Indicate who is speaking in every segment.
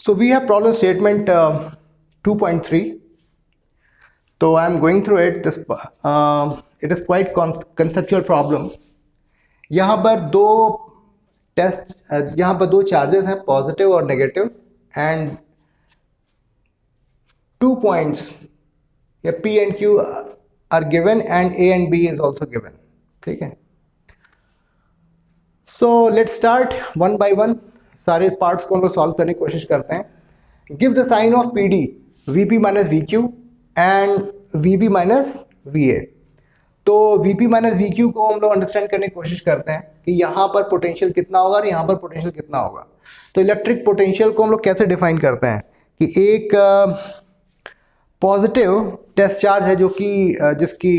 Speaker 1: So we have problem statement 2.3. So I am going through it. It is quite conceptual problem. यहाँ पर दो test यहाँ पर दो चार्जेस हैं, पॉजिटिव और नेगेटिव, एंड 2 पॉइंट्स या P and Q are given and A and B is also given. ठीक है. So let's start one by one. सारे पार्ट्स को हम लोग सॉल्व करने की कोशिश करते हैं. Give the sign of PD VP minus VQ and VB minus VA. तो VP माइनस VQ को हम लोग अंडरस्टैंड करने की कोशिश करते हैं कि यहाँ पर पोटेंशियल कितना होगा और यहाँ पर पोटेंशियल कितना होगा. तो इलेक्ट्रिक पोटेंशियल को हम लोग कैसे डिफाइन करते हैं कि एक पॉजिटिव टेस्ट चार्ज है जो कि जिसकी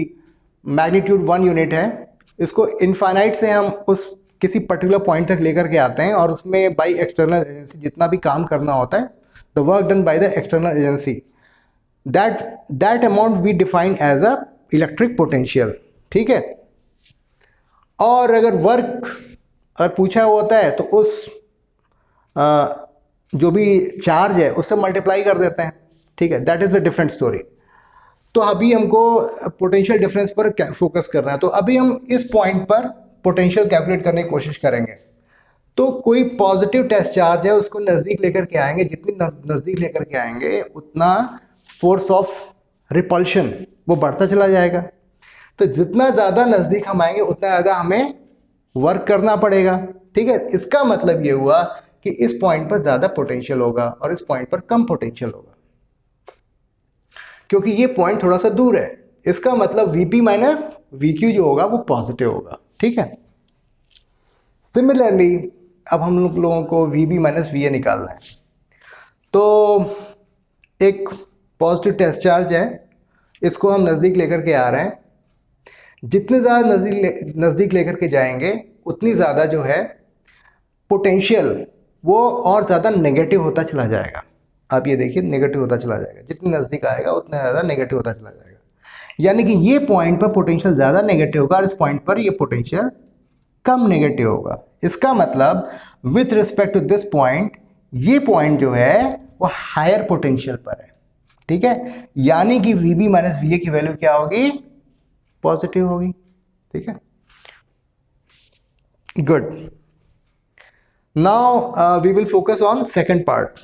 Speaker 1: मैग्नीट्यूड 1 यूनिट है, इसको इनफाइनाइट से हम उस किसी पर्टिकुलर पॉइंट तक लेकर के आते हैं और उसमें बाय एक्सटर्नल एजेंसी जितना भी काम करना होता है, the work done by the external agency, that amount we define as a electric potential. ठीक है. और अगर वर्क अगर पूछा होता है तो उस जो भी चार्ज है उससे मल्टीप्लाई कर देते हैं. ठीक है. That is the different story. तो अभी हमको पोटेंशियल डिफरेंस पर फोकस करना है. तो अभी हम इस पॉइंट पर पोटेंशियल कैलकुलेट करने की कोशिश करेंगे. तो कोई पॉजिटिव टेस्ट चार्ज है उसको नज़दीक लेकर के आएंगे, जितनी नज़दीक लेकर के आएंगे उतना फोर्स ऑफ रिपल्शन वो बढ़ता चला जाएगा. तो जितना ज़्यादा नज़दीक हम आएंगे उतना ज़्यादा हमें वर्क करना पड़ेगा. ठीक है. इसका मतलब ये हुआ कि इस पॉइंट पर ज़्यादा पोटेंशियल होगा और इस पॉइंट पर कम पोटेंशियल होगा, क्योंकि ये पॉइंट थोड़ा सा दूर है. इसका मतलब VP माइनस VQ जो होगा वो पॉजिटिव होगा. ठीक है. सिमिलरली अब हम लोगों को VB माइनस VA निकालना है. तो एक पॉजिटिव टेस्ट चार्ज है, इसको हम नज़दीक लेकर के आ रहे हैं. जितने ज़्यादा नज़दीक लेकर के जाएंगे उतनी ज़्यादा जो है पोटेंशियल वो और ज़्यादा नेगेटिव होता चला जाएगा. आप ये देखिए, नेगेटिव होता चला जाएगा. जितनी नज़दीक आएगा उतना ज़्यादा नेगेटिव होता चला जाएगा. यानी कि ये पॉइंट पर पोटेंशियल ज़्यादा नेगेटिव होगा और इस पॉइंट पर ये पोटेंशियल कम नेगेटिव होगा. इसका मतलब with respect to this point ये पॉइंट जो है वो हायर पोटेंशियल पर है. ठीक है. यानी कि VB माइनस VA की वैल्यू क्या होगी? पॉजिटिव होगी. ठीक है. Good. Now we will focus on second part.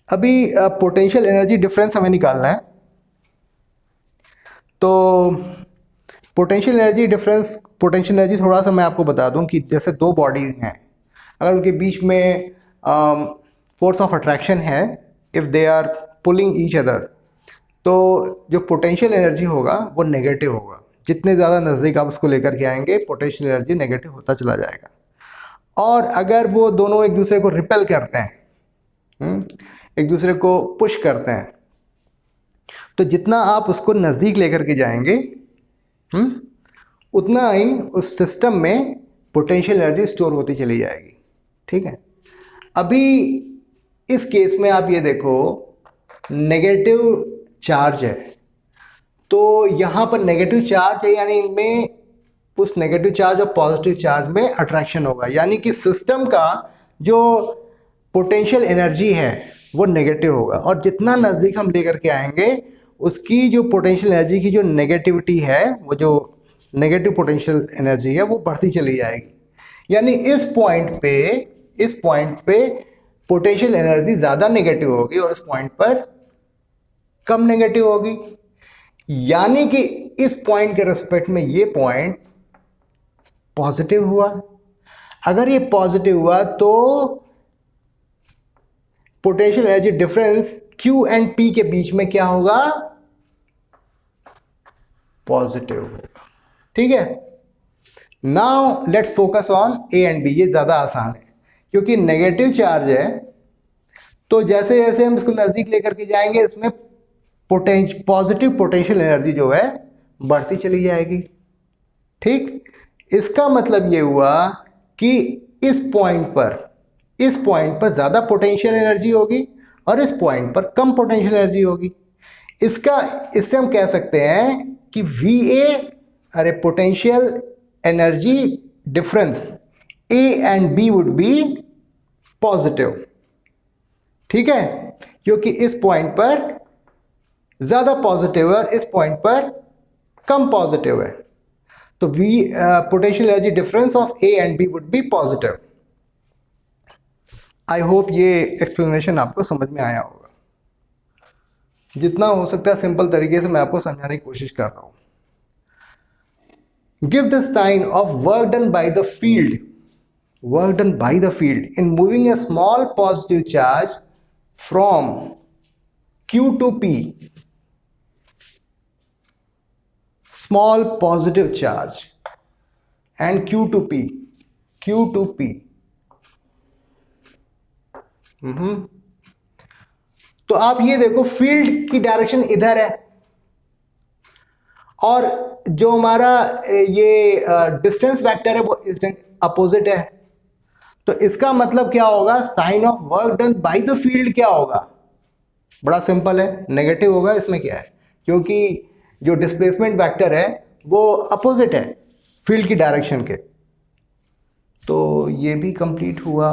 Speaker 1: अभी पोटेंशियल एनर्जी डिफरेंस हमें निकालना है. तो potential energy difference, potential energy थोड़ा सा मैं आपको बता दूं कि जैसे दो बॉडीज हैं, अगर उनके बीच में फोर्स ऑफ अट्रैक्शन है, if they are pulling each other, तो जो पोटेंशियल एनर्जी होगा वो नेगेटिव होगा. जितने ज़्यादा नज़दीक आप उसको लेकर के आएंगे पोटेंशियल एनर्जी नेगेटिव होता चला जाएगा. और अगर वो दोनों एक दूसरे को रिपेल करते हैं, एक दूसरे को पुश करते हैं, तो जितना आप उसको नज़दीक लेकर के जाएंगे उतना ही उस सिस्टम में पोटेंशियल एनर्जी स्टोर होती चली जाएगी. ठीक है. अभी इस केस में आप ये देखो, नेगेटिव चार्ज है, तो यहाँ पर नेगेटिव चार्ज है, यानी इनमें उस नेगेटिव चार्ज और पॉजिटिव चार्ज में अट्रैक्शन होगा. यानी कि सिस्टम का जो पोटेंशियल एनर्जी है वो नेगेटिव होगा. और जितना नज़दीक हम लेकर के आएंगे उसकी जो पोटेंशियल एनर्जी की जो नेगेटिविटी है, वो जो नेगेटिव पोटेंशियल एनर्जी है वो बढ़ती चली जाएगी. यानी इस पॉइंट पे पोटेंशियल एनर्जी ज़्यादा नेगेटिव होगी और इस पॉइंट पर कम नेगेटिव होगी. यानी कि इस पॉइंट के रिस्पेक्ट में ये पॉइंट पॉजिटिव हुआ. अगर ये पॉजिटिव हुआ तो potential energy difference Q and P के बीच में क्या होगा? पॉजिटिव होगा. ठीक है. Now let's focus on A and B. ये ज्यादा आसान है क्योंकि नेगेटिव चार्ज है, तो जैसे जैसे हम इसको नजदीक लेकर के जाएंगे इसमें पॉजिटिव पोटेंशियल एनर्जी जो है बढ़ती चली जाएगी. ठीक. इसका मतलब ये हुआ कि इस पॉइंट पर ज्यादा पोटेंशियल एनर्जी होगी और इस पॉइंट पर कम पोटेंशियल एनर्जी होगी. इससे हम कह सकते हैं कि VA potential energy difference A and B would be positive. ठीक है, क्योंकि इस पॉइंट पर ज़्यादा पॉजिटिव है और इस पॉइंट पर कम पॉजिटिव है, तो V potential energy difference of A and B would be positive. I hope ये एक्सप्लेनेशन आपको समझ में आया होगा। जितना हो सकता है सिंपल तरीके से मैं आपको समझाने की कोशिश कर रहा हूँ। Give the sign of work done by the field, work done by the field in moving a small positive charge from Q to P, small positive charge and Q to P, Q to P। तो आप ये देखो field की direction इधर है और जो हमारा ये डिस्टेंस वेक्टर है वो इस अपोजिट है, तो इसका मतलब क्या होगा, sign of work done by the field क्या होगा, बड़ा सिंपल है, नेगेटिव होगा। इसमें क्या है, क्योंकि जो डिस्प्लेसमेंट वेक्टर है वो अपोजिट है फील्ड की डायरेक्शन के। तो ये भी कंप्लीट हुआ।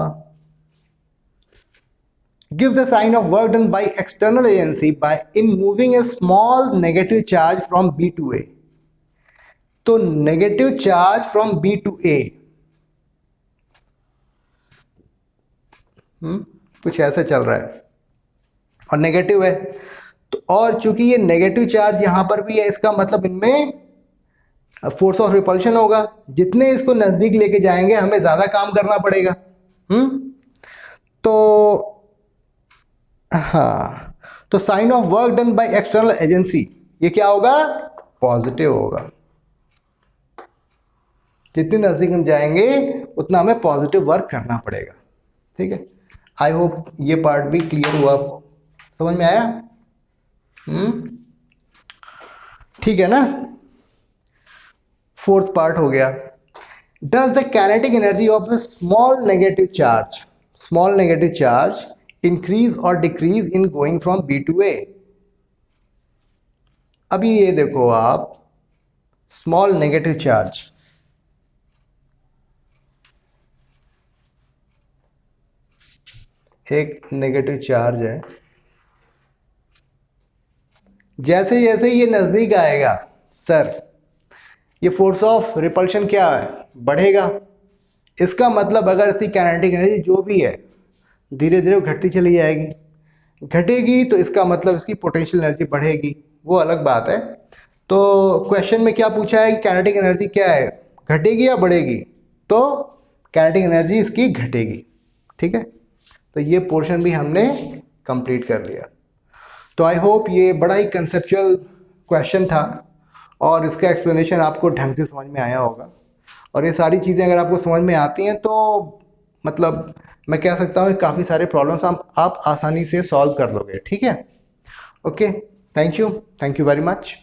Speaker 1: Give the sign of work done by external agency by in moving a small negative charge from B to A. तो negative charge from B to A कुछ ऐसा चल रहा है और नेगेटिव है, तो और चूंकि ये नेगेटिव चार्ज यहां पर भी है, इसका मतलब इनमें फोर्स ऑफ रिपल्शन होगा। जितने इसको नजदीक लेके जाएंगे हमें ज्यादा काम करना पड़ेगा। तो हाँ, तो sign of work done by external agency ये क्या होगा, पॉजिटिव होगा। जितने नजदीक हम जाएंगे उतना हमें पॉजिटिव वर्क करना पड़ेगा। ठीक है, आई होप ये पार्ट भी क्लियर हुआ, आपको समझ में आया। ठीक है ना, फोर्थ पार्ट हो गया। Does the kinetic energy of a small negative charge increase और decrease in going from B to A. अभी ये देखो आप, स्मॉल नेगेटिव चार्ज, एक नेगेटिव चार्ज है, जैसे जैसे ये नजदीक आएगा सर ये फोर्स ऑफ रिपल्शन क्या है, बढ़ेगा। इसका मतलब अगर इसकी काइनेटिक एनर्जी जो भी है धीरे धीरे घटती चली जाएगी, घटेगी तो इसका मतलब इसकी पोटेंशियल एनर्जी बढ़ेगी, वो अलग बात है। तो क्वेश्चन में क्या पूछा है कि काइनेटिक एनर्जी क्या है, घटेगी या बढ़ेगी, तो काइनेटिक एनर्जी इसकी घटेगी। ठीक है, तो ये पोर्शन भी हमने कंप्लीट कर लिया। तो आई होप ये बड़ा ही कंसेप्चुअल क्वेश्चन था और इसका एक्सप्लेनेशन आपको ढंग से समझ में आया होगा। और ये सारी चीज़ें अगर आपको समझ में आती हैं तो मतलब मैं कह सकता हूँ काफ़ी सारे प्रॉब्लम्स आप आसानी से सॉल्व कर लोगे। ठीक है, okay, thank you very much.